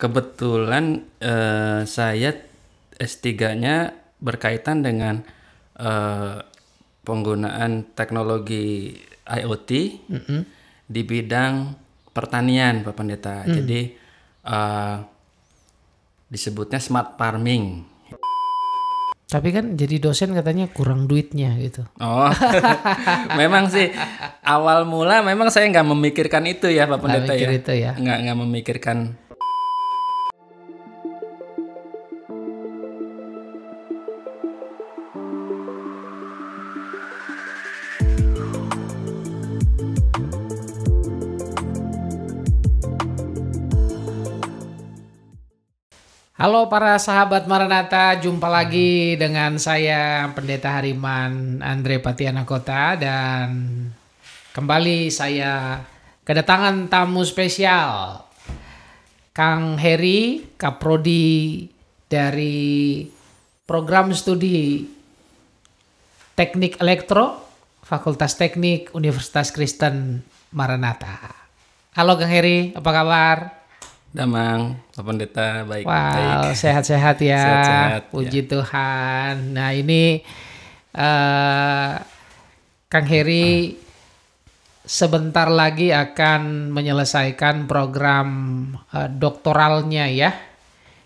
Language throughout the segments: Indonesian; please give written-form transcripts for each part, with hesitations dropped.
Kebetulan saya S3-nya berkaitan dengan penggunaan teknologi IoT di bidang pertanian, Pak Pendeta. Jadi disebutnya smart farming. Tapi kan jadi dosen katanya kurang duitnya gitu. Oh, memang sih awal mula memang saya nggak memikirkan itu ya, Pak Pendeta mikir ya. itu ya. Nggak memikirkan. Halo para sahabat Maranatha, jumpa lagi dengan saya Pendeta Hariman Andre Patianakota, dan kembali saya kedatangan tamu spesial, Kang Heri, Kaprodi dari Program Studi Teknik Elektro, Fakultas Teknik Universitas Kristen Maranatha. Halo Kang Heri, apa kabar? Damang, Pak Pendeta, baik. Wow, sehat-sehat ya. Sehat-sehat, Puji Tuhan. Nah ini Kang Heri sebentar lagi akan menyelesaikan program doktoralnya ya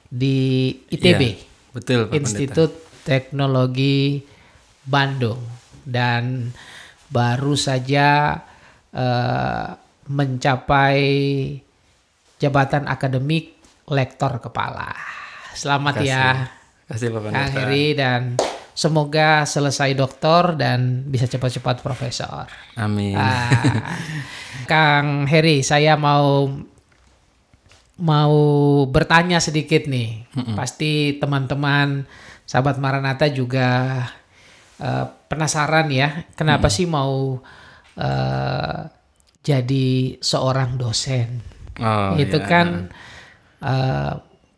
di ITB, Iya, betul, Pak Institut Teknologi Bandung, dan baru saja mencapai jabatan akademik lektor kepala. Selamat ya, Kasih Pak Pendeta. Kang Heri, dan semoga selesai doktor dan bisa cepat-cepat profesor. Amin. Kang Heri, saya mau bertanya sedikit nih. Pasti teman-teman sahabat Maranatha juga penasaran ya, kenapa sih mau jadi seorang dosen? Oh, Itu ya. kan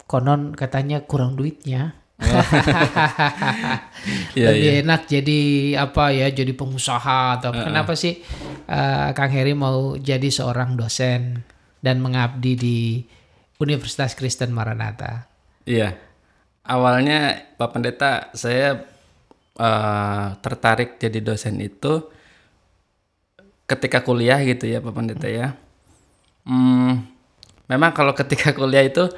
konon katanya kurang duitnya. Iya, Lebih iya. enak jadi apa ya, jadi pengusaha atau kenapa sih Kang Heri mau jadi seorang dosen dan mengabdi di Universitas Kristen Maranatha? Iya. Awalnya Pak Pendeta saya tertarik jadi dosen itu ketika kuliah gitu ya, Pak Pendeta ya. Memang kalau ketika kuliah itu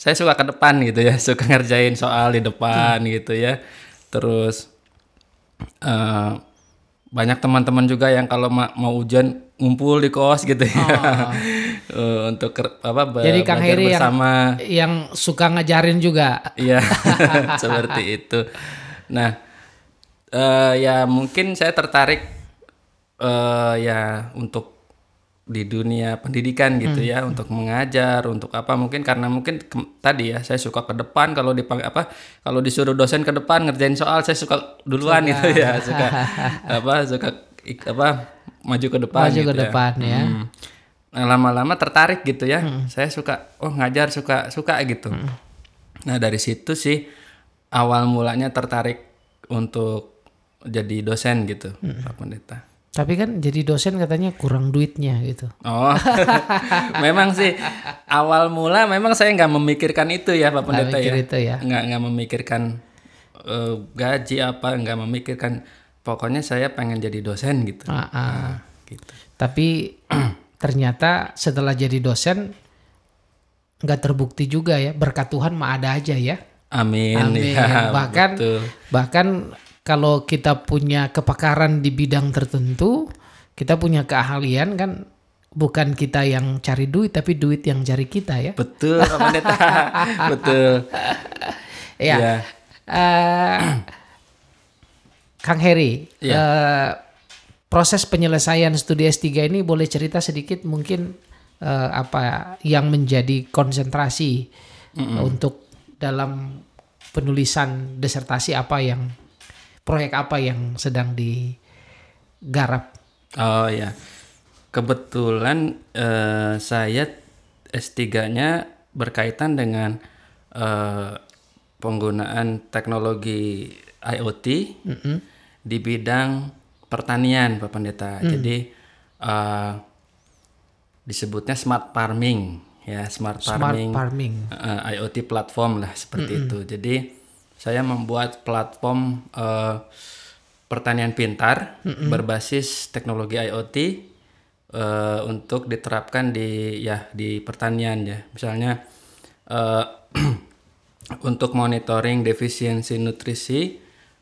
saya suka ke depan gitu ya, suka ngerjain soal di depan gitu ya. Terus banyak teman-teman juga yang kalau mau ujian ngumpul di kos gitu ya. Untuk Jadi Kang belajar Heri bersama. yang suka ngajarin juga. Iya, seperti itu. Nah, ya mungkin saya tertarik ya untuk di dunia pendidikan gitu ya, untuk mengajar, untuk apa, mungkin karena tadi ya saya suka ke depan, kalau kalau disuruh dosen ke depan ngerjain soal saya suka duluan gitu ya, suka maju ke depan Maju gitu ke depan ya. Nah, lama-lama tertarik gitu ya. Saya suka ngajar, suka gitu. Nah, dari situ sih awal mulanya tertarik untuk jadi dosen gitu, Pak Pendeta. Tapi kan jadi dosen katanya kurang duitnya gitu. Oh, memang sih awal mula memang saya nggak memikirkan itu ya, Pak Pendeta ya. Itu ya. Nggak memikirkan gaji apa, nggak memikirkan. Pokoknya saya pengen jadi dosen gitu. Gitu. Tapi ternyata setelah jadi dosen nggak terbukti juga ya, berkat Tuhan mah ada aja ya. Amin. Ya, bahkan kalau kita punya kepakaran di bidang tertentu, kita punya keahlian, kan bukan kita yang cari duit, tapi duit yang cari kita ya. Betul, Pak Pendeta. Betul. Ya. Kang Heri, proses penyelesaian studi S3 ini boleh cerita sedikit mungkin apa yang menjadi konsentrasi untuk dalam penulisan disertasi, proyek apa yang sedang digarap? Oh ya, kebetulan saya S3-nya berkaitan dengan penggunaan teknologi IoT di bidang pertanian, Pak Pendeta. Jadi disebutnya smart farming ya smart Smart farming, farming. IoT platform lah seperti itu. Jadi saya membuat platform pertanian pintar berbasis teknologi IoT untuk diterapkan di pertanian ya. Misalnya untuk monitoring defisiensi nutrisi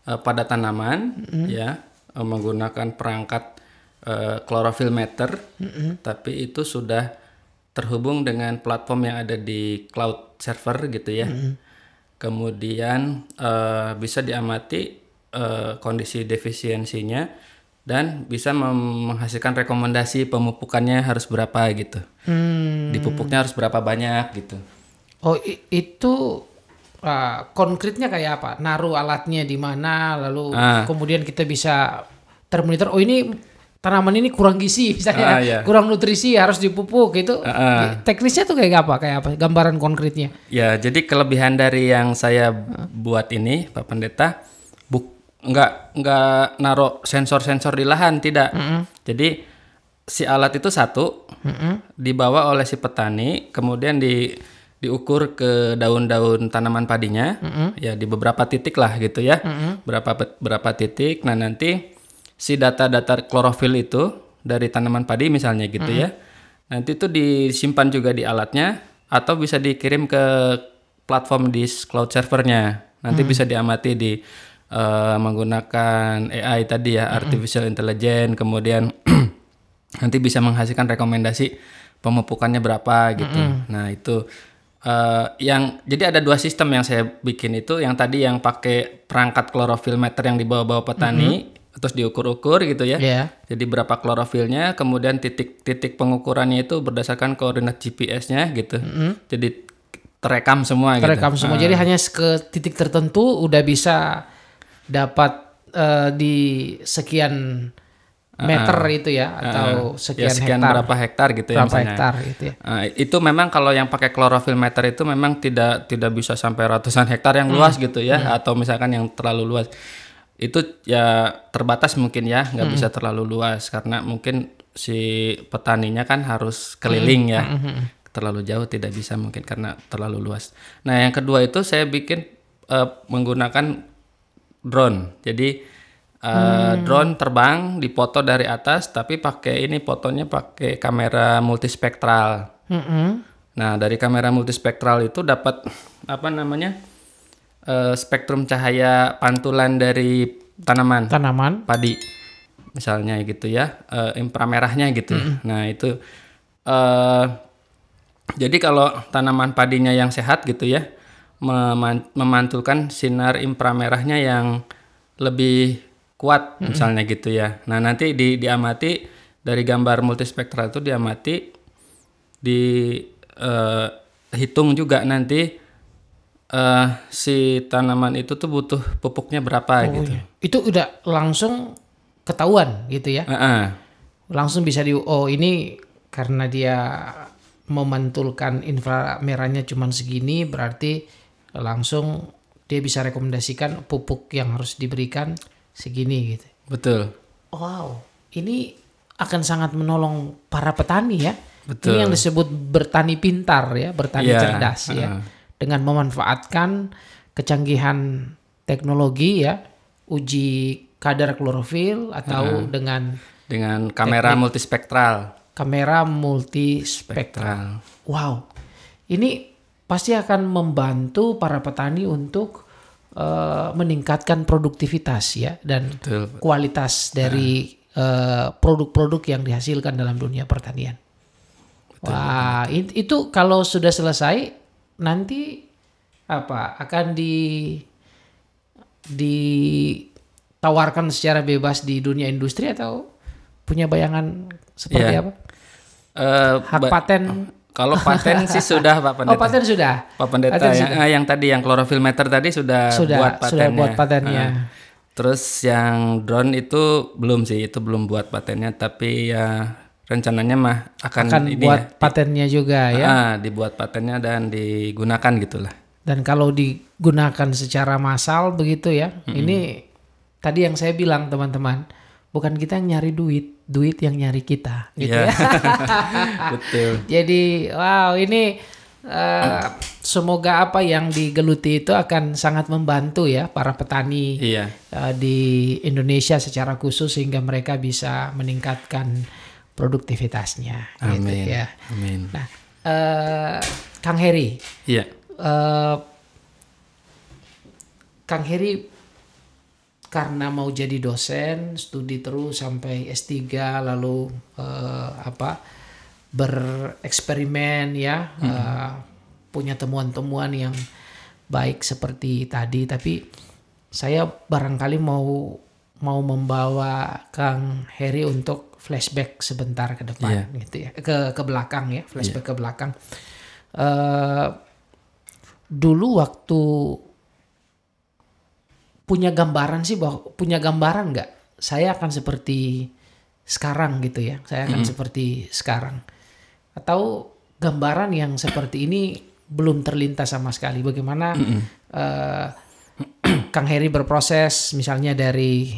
pada tanaman ya, menggunakan perangkat chlorophyll meter, tapi itu sudah terhubung dengan platform yang ada di cloud server gitu ya. Kemudian bisa diamati kondisi defisiensinya dan bisa menghasilkan rekomendasi pemupukannya harus berapa gitu. Dipupuknya harus berapa banyak gitu. Oh, itu konkretnya kayak apa? Naruh alatnya di mana, lalu kemudian kita bisa termonitor. Oh, ini tanaman ini kurang gizi, misalnya ya. kurang nutrisi, harus dipupuk gitu. Teknisnya tuh kayak apa? Gambaran konkretnya? Ya, jadi kelebihan dari yang saya buat ini, Pak Pendeta, nggak naruh sensor-sensor di lahan, tidak. Jadi si alat itu satu dibawa oleh si petani, kemudian diukur ke daun-daun tanaman padinya, ya di beberapa titik lah gitu ya, berapa titik. Nah nanti si data-data klorofil itu dari tanaman padi misalnya gitu ya, nanti itu disimpan juga di alatnya atau bisa dikirim ke platform di cloud servernya. Nanti bisa diamati di menggunakan AI tadi ya, artificial intelligence, kemudian nanti bisa menghasilkan rekomendasi pemupukannya berapa gitu. Nah itu jadi ada dua sistem yang saya bikin itu, yang tadi yang pakai perangkat chlorophyll meter yang dibawa-bawa petani, terus diukur-ukur gitu ya. Jadi berapa klorofilnya, kemudian titik-titik pengukurannya itu berdasarkan koordinat GPS-nya gitu. Jadi terekam semua gitu. Terekam semua. Jadi hanya ke titik tertentu udah bisa dapat di sekian meter itu ya, atau sekian hektar. Berapa hektar gitu ya misalnya. Hektar gitu ya. Itu memang kalau yang pakai chlorophyll meter itu memang tidak bisa sampai ratusan hektar yang luas gitu ya, atau misalkan yang terlalu luas. Itu ya terbatas mungkin ya, nggak bisa terlalu luas karena mungkin si petaninya kan harus keliling ya. Terlalu jauh tidak bisa mungkin karena terlalu luas. Nah yang kedua itu saya bikin menggunakan drone. Jadi drone terbang, dipoto dari atas, tapi fotonya pakai kamera multispektral. Nah dari kamera multispektral itu dapat spektrum cahaya pantulan dari tanaman padi misalnya gitu ya, inframerahnya gitu. Nah itu jadi kalau tanaman padinya yang sehat gitu ya, memantulkan sinar inframerahnya yang lebih kuat misalnya gitu ya. Nah nanti diamati dari gambar multispektral itu, diamati hitung juga nanti si tanaman itu tuh butuh pupuknya berapa gitu. Iya. Itu udah langsung ketahuan gitu ya. Langsung bisa ini karena dia memantulkan inframerahnya cuma segini, berarti langsung dia bisa rekomendasikan pupuk yang harus diberikan segini gitu. Betul. Wow, ini akan sangat menolong para petani ya. Betul. Ini yang disebut bertani pintar ya, bertani cerdas ya. Dengan memanfaatkan kecanggihan teknologi ya, uji kadar klorofil atau dengan kamera multispektral. Kamera multispektral. Wow, ini pasti akan membantu para petani untuk meningkatkan produktivitas ya, dan kualitas dari produk-produk yang dihasilkan dalam dunia pertanian. Wah, itu kalau sudah selesai nanti akan ditawarkan secara bebas di dunia industri, atau punya bayangan seperti apa? Hak paten? Kalau paten sih sudah Pak Pendeta. Oh, paten sudah. Pak Pendeta yang tadi yang chlorophyll meter tadi sudah buat patennya. Terus yang drone itu belum sih, itu belum buat patennya, tapi ya rencananya mah akan buat patennya juga ya. Dibuat patennya dan digunakan gitulah. Dan kalau digunakan secara massal begitu ya. Ini tadi yang saya bilang teman-teman, bukan kita yang nyari duit yang nyari kita, gitu Iya. ya. Betul. Jadi wow, ini semoga apa yang digeluti itu akan sangat membantu ya para petani Iya. di Indonesia secara khusus, sehingga mereka bisa meningkatkan produktivitasnya. Gitu Amin. ya. Amin. Nah, Kang Heri, Iya. Kang Heri karena mau jadi dosen, studi terus sampai S3, lalu bereksperimen ya, punya temuan-temuan yang baik seperti tadi. Tapi saya barangkali mau membawa Kang Heri untuk flashback sebentar ke depan, gitu ya, ke belakang ya, flashback ke belakang. Dulu waktu punya gambaran nggak saya akan seperti sekarang gitu ya, saya akan seperti sekarang, atau gambaran yang seperti ini belum terlintas sama sekali. Bagaimana Kang Heri berproses misalnya dari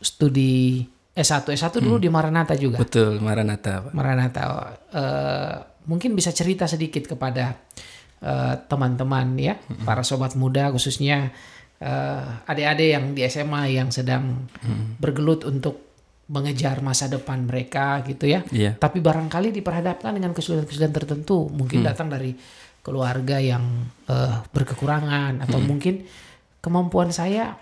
studi S1 dulu di Maranatha juga. Betul, Maranatha, Pak. Maranatha. Mungkin bisa cerita sedikit kepada teman-teman ya, para sobat muda, khususnya adik-adik yang di SMA yang sedang bergelut untuk mengejar masa depan mereka gitu ya. Iya. Tapi barangkali diperhadapkan dengan kesulitan-kesulitan tertentu, mungkin datang dari keluarga yang berkekurangan, atau mungkin kemampuan saya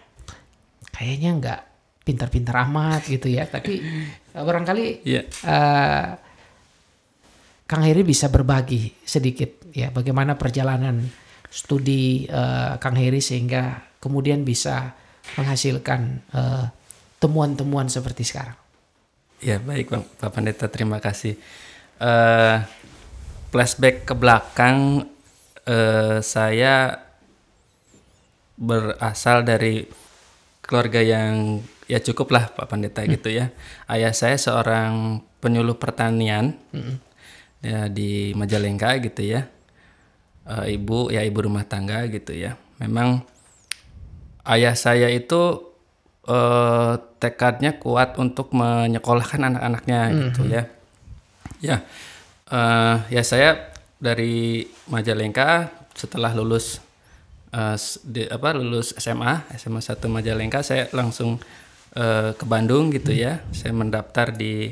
kayaknya nggak pintar-pintar amat gitu ya. Tapi barangkali Kang Heri bisa berbagi sedikit ya, bagaimana perjalanan studi Kang Heri sehingga kemudian bisa menghasilkan temuan-temuan seperti sekarang. Ya, baik Bang, Pak Pendeta, terima kasih. Flashback ke belakang, saya berasal dari keluarga yang ya cukup lah Pak Pendeta gitu ya. Ayah saya seorang penyuluh pertanian ya di Majalengka gitu ya. Ibu rumah tangga gitu ya. Memang ayah saya itu tekadnya kuat untuk menyekolahkan anak-anaknya gitu ya. Ya saya dari Majalengka setelah lulus lulus SMA 1 Majalengka, saya langsung ke Bandung gitu ya. Saya mendaftar di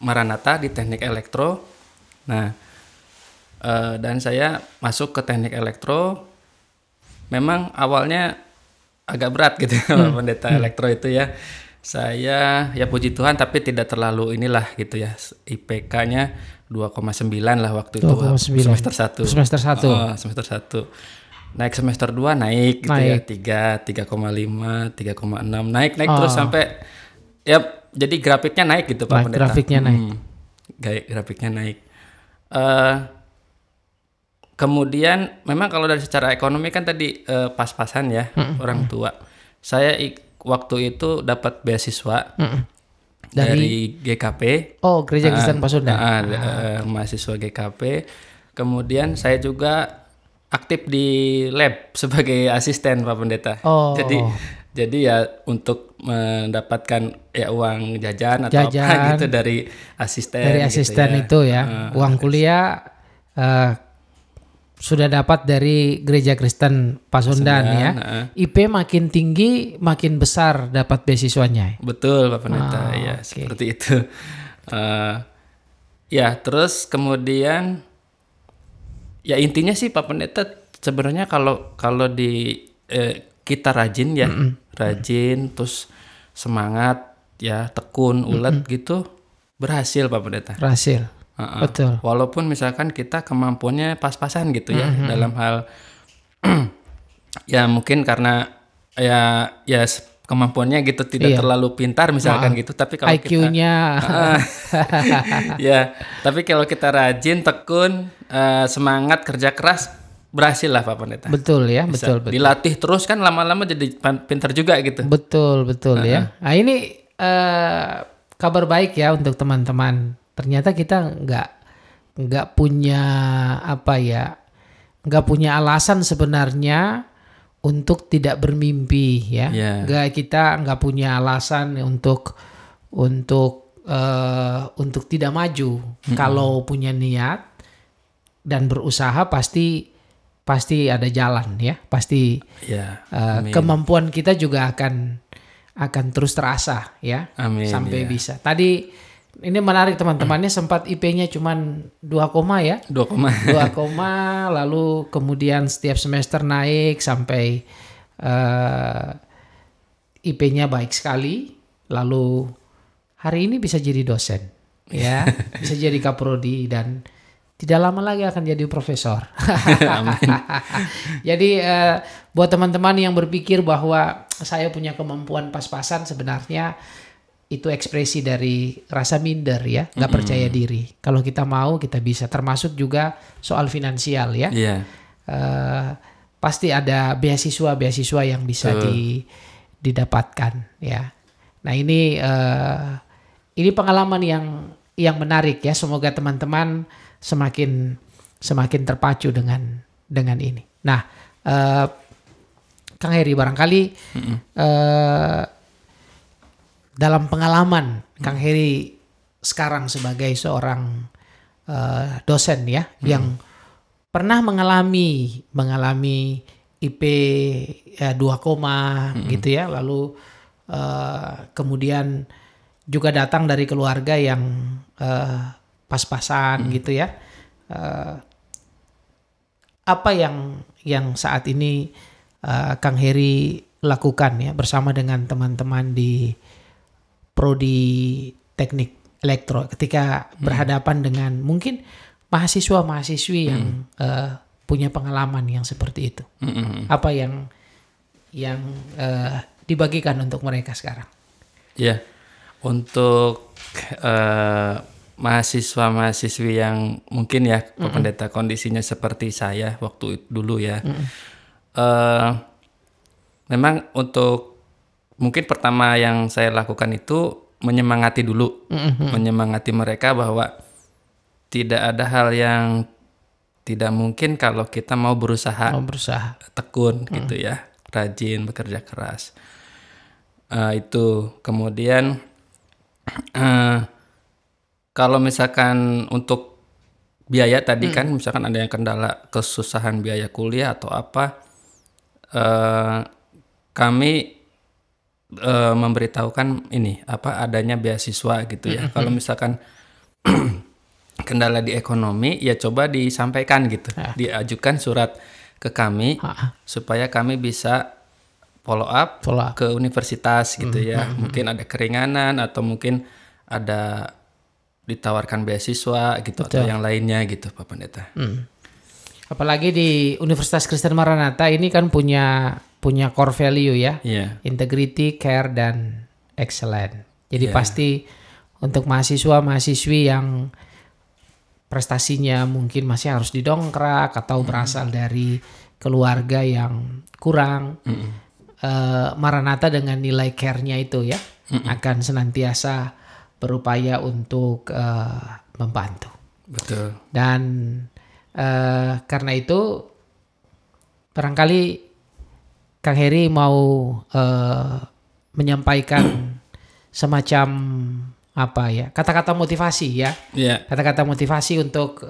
Maranatha di Teknik Elektro. Nah, dan saya masuk ke Teknik Elektro. Memang awalnya agak berat gitu Pak Pendeta, elektro itu ya. Saya ya puji Tuhan tapi tidak terlalu inilah gitu ya. IPK-nya 2,9 lah waktu 2,9. itu semester 1. Semester 1. Semester 1. Naik semester 2 naik gitu ya. 3,5, 3,6 naik terus sampai ya jadi grafiknya naik gitu Pak Pendeta. Grafiknya naik. Grafiknya naik. Kemudian memang kalau dari secara ekonomi kan tadi pas-pasan ya orang tua. Saya waktu itu dapat beasiswa dari GKP. Oh, Gereja Kristen Pasundan. Mahasiswa GKP. Kemudian saya juga aktif di lab sebagai asisten Pak Pendeta. Oh. Jadi ya untuk mendapatkan ya uang jajan atau apa gitu dari asisten. Dari asisten gitu ya. Uang kuliah sudah dapat dari Gereja Kristen Pasundan ya. IP makin tinggi, makin besar dapat beasiswanya. Betul Pak Pendeta, ya seperti itu. Ya terus kemudian ya intinya sih Pak Pendeta sebenarnya kalau di kita rajin ya, rajin terus semangat ya, tekun, ulet gitu, berhasil Pak Pendeta. Berhasil. Betul. Walaupun misalkan kita kemampuannya pas-pasan gitu ya dalam hal ya mungkin karena ya kemampuannya gitu tidak terlalu pintar misalkan gitu, tapi kalau IQ-nya ya, tapi kalau kita rajin, tekun, semangat, kerja keras, berhasil lah Pak Pendeta. Betul ya, betul. Dilatih terus kan lama-lama jadi pintar juga gitu. Betul ya. Nah ini kabar baik ya untuk teman-teman. Ternyata kita nggak punya nggak punya alasan sebenarnya untuk tidak bermimpi ya. Kita nggak punya alasan untuk untuk tidak maju. Kalau punya niat dan berusaha pasti ada jalan ya. Pasti kemampuan kita juga akan terus terasa ya. Amin, sampai bisa. Tadi ini menarik teman-temannya sempat IP-nya cuman 2, ya. 2, lalu kemudian setiap semester naik sampai IP-nya baik sekali. Lalu hari ini bisa jadi dosen ya, bisa jadi kaprodi dan tidak lama lagi akan jadi profesor. Jadi buat teman-teman yang berpikir bahwa saya punya kemampuan pas-pasan, sebenarnya itu ekspresi dari rasa minder ya, nggak percaya diri. Kalau kita mau kita bisa, termasuk juga soal finansial ya. Pasti ada beasiswa yang bisa didapatkan ya. Nah ini pengalaman yang menarik ya. Semoga teman-teman semakin terpacu dengan ini. Nah, Kang Heri, barangkali dalam pengalaman Kang Heri sekarang sebagai seorang dosen ya, yang pernah mengalami IP 2, gitu ya, lalu kemudian juga datang dari keluarga yang pas-pasan gitu ya. Apa yang saat ini Kang Heri lakukan ya bersama dengan teman-teman di Prodi Teknik Elektro ketika berhadapan dengan mungkin mahasiswa-mahasiswi yang punya pengalaman yang seperti itu? Apa yang dibagikan untuk mereka sekarang? Ya, untuk mahasiswa-mahasiswi yang mungkin ya Pak Pendeta kondisinya seperti saya waktu dulu ya. Memang untuk mungkin pertama yang saya lakukan itu menyemangati dulu, menyemangati mereka bahwa tidak ada hal yang tidak mungkin kalau kita mau berusaha. Tekun gitu ya, rajin, bekerja keras. Itu kemudian kalau misalkan untuk biaya tadi kan misalkan ada yang kendala kesusahan biaya kuliah atau apa, kami memberitahukan ini adanya beasiswa gitu ya. Kalau misalkan kendala di ekonomi ya coba disampaikan gitu, diajukan surat ke kami supaya kami bisa follow up ke universitas gitu ya. Mungkin ada keringanan atau mungkin ada ditawarkan beasiswa gitu. Betul. Atau yang lainnya gitu Pak Pendeta. Apalagi di Universitas Kristen Maranatha ini kan punya core value ya, integrity, care, dan excellent. Jadi pasti untuk mahasiswa-mahasiswi yang prestasinya mungkin masih harus didongkrak atau berasal dari keluarga yang kurang, Maranatha dengan nilai care-nya itu ya akan senantiasa berupaya untuk membantu. Betul. Dan karena itu barangkali Kang Heri mau menyampaikan semacam kata-kata motivasi ya, kata-kata motivasi untuk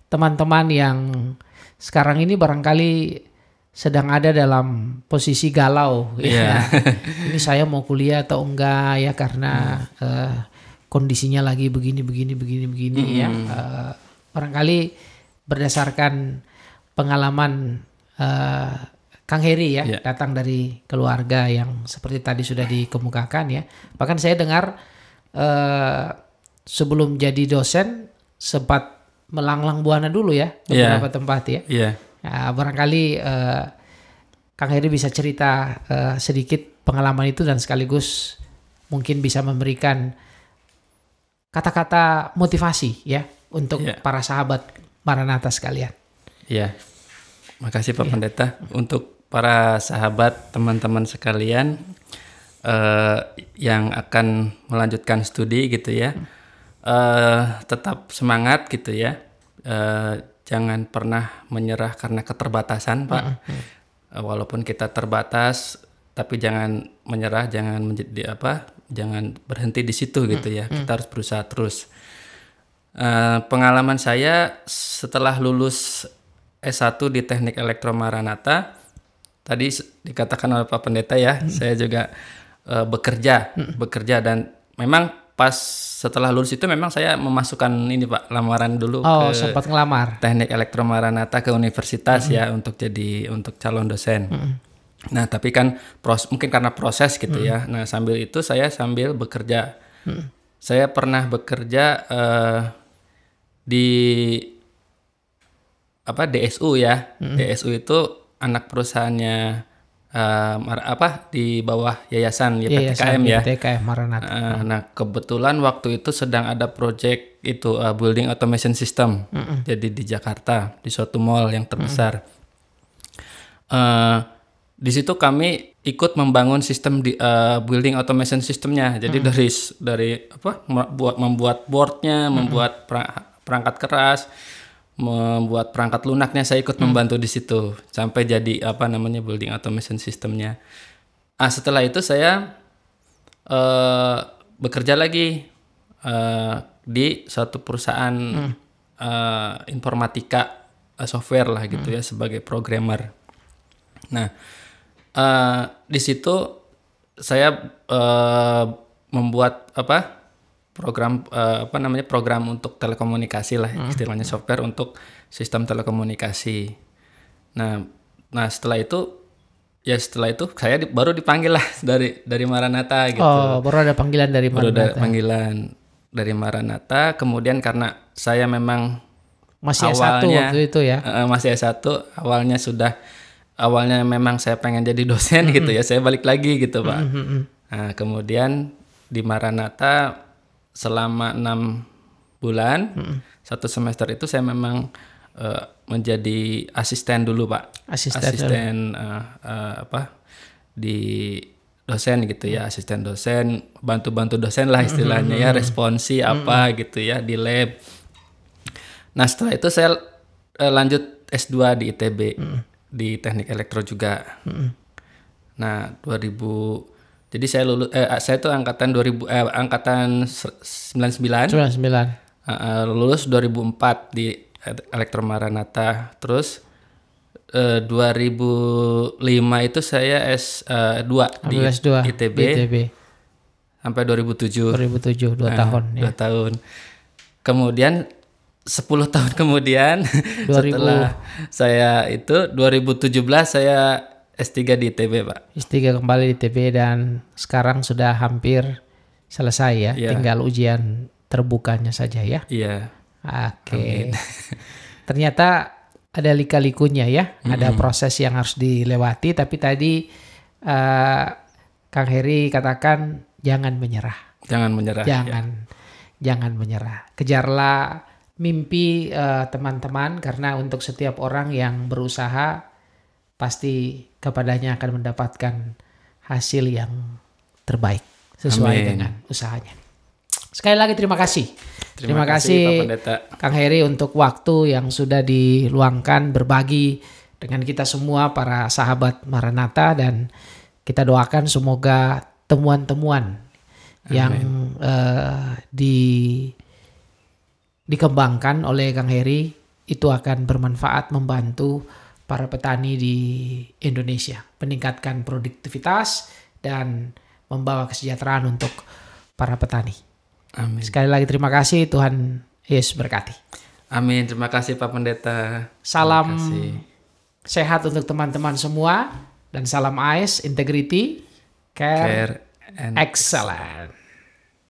teman-teman yang sekarang ini barangkali sedang ada dalam posisi galau ya. Ini saya mau kuliah atau enggak ya karena kondisinya lagi begini ya. Barangkali berdasarkan pengalaman Kang Heri ya, datang dari keluarga yang seperti tadi sudah dikemukakan ya. Bahkan saya dengar sebelum jadi dosen sempat melanglang buana dulu ya beberapa tempat ya. Nah, barangkali Kang Heri bisa cerita sedikit pengalaman itu dan sekaligus mungkin bisa memberikan kata-kata motivasi ya untuk para sahabat Maranatha sekalian. Makasih Pak Pendeta. Untuk para sahabat, teman-teman sekalian yang akan melanjutkan studi gitu ya, tetap semangat gitu ya. Jangan pernah menyerah karena keterbatasan, Pak. Walaupun kita terbatas, tapi jangan menyerah, jangan menjadi jangan berhenti di situ gitu ya. Kita harus berusaha terus. Pengalaman saya setelah lulus S1 di Teknik Elektro Maranatha, tadi dikatakan oleh Pak Pendeta ya, saya juga bekerja dan memang pas setelah lulus itu memang saya memasukkan ini Pak, lamaran dulu ke sempat ngelamar Teknik Elektro Maranatha ke universitas ya untuk calon dosen. Nah, tapi kan mungkin karena proses gitu ya. Nah, sambil itu saya sambil bekerja. Saya pernah bekerja di DSU ya. DSU itu anak perusahaannya di bawah yayasan PTKM ya. PTKM Maranatha. Nah, kebetulan waktu itu sedang ada project itu building automation system. Jadi di Jakarta, di suatu mall yang terbesar. Di situ kami ikut membangun sistem di building automation systemnya. Jadi dari membuat boardnya, membuat perangkat keras, membuat perangkat lunaknya, saya ikut membantu di situ sampai jadi building automation systemnya. Setelah itu saya bekerja lagi di suatu perusahaan informatika software lah gitu ya, sebagai programmer. Nah, di situ saya membuat program untuk telekomunikasi lah, istilahnya software untuk sistem telekomunikasi. Nah setelah itu saya baru dipanggil lah dari Maranatha gitu. Baru ada panggilan dari Maranatha. Baru ada panggilan dari Maranatha. Kemudian karena saya memang masih S1 waktu itu ya. Masih S1, awalnya memang saya pengen jadi dosen gitu ya. Saya balik lagi gitu Pak. Nah, kemudian di Maranatha selama 6 bulan, 1 semester itu saya memang menjadi asisten dulu Pak. Asisten di dosen gitu ya, asisten dosen, bantu dosen lah istilahnya ya, responsi gitu ya di lab. Nah setelah itu saya lanjut S2 di ITB, di Teknik Elektro juga. Nah 2000, jadi saya lulus, saya itu angkatan 99. Lulus 2004 di Elektro Maranatha. Terus 2005 itu saya S2 di ITB. Sampai 2007. 2 tahun. 2 tahun. Kemudian 10 tahun kemudian setelah saya itu 2017 saya S3 di ITB Pak. S3 kembali di ITB dan sekarang sudah hampir selesai ya. Tinggal ujian terbukanya saja ya. Iya. Oke. Ternyata ada lika-likunya ya. Ada proses yang harus dilewati. Tapi tadi Kang Heri katakan jangan menyerah. Jangan menyerah. Jangan menyerah. Kejarlah mimpi teman-teman, karena untuk setiap orang yang berusaha pasti kepadanya akan mendapatkan hasil yang terbaik sesuai dengan usahanya. Sekali lagi terima kasih. Terima kasih Pak Pendeta Kang Heri untuk waktu yang sudah diluangkan berbagi dengan kita semua para sahabat Maranatha, dan kita doakan semoga temuan-temuan yang dikembangkan oleh Kang Heri itu akan bermanfaat membantu para petani di Indonesia, meningkatkan produktivitas dan membawa kesejahteraan untuk para petani. Amin. Sekali lagi terima kasih, Tuhan Yesus berkati. Amin, terima kasih Pak Pendeta. Salam sehat untuk teman-teman semua dan salam AS, integrity, care and excellence.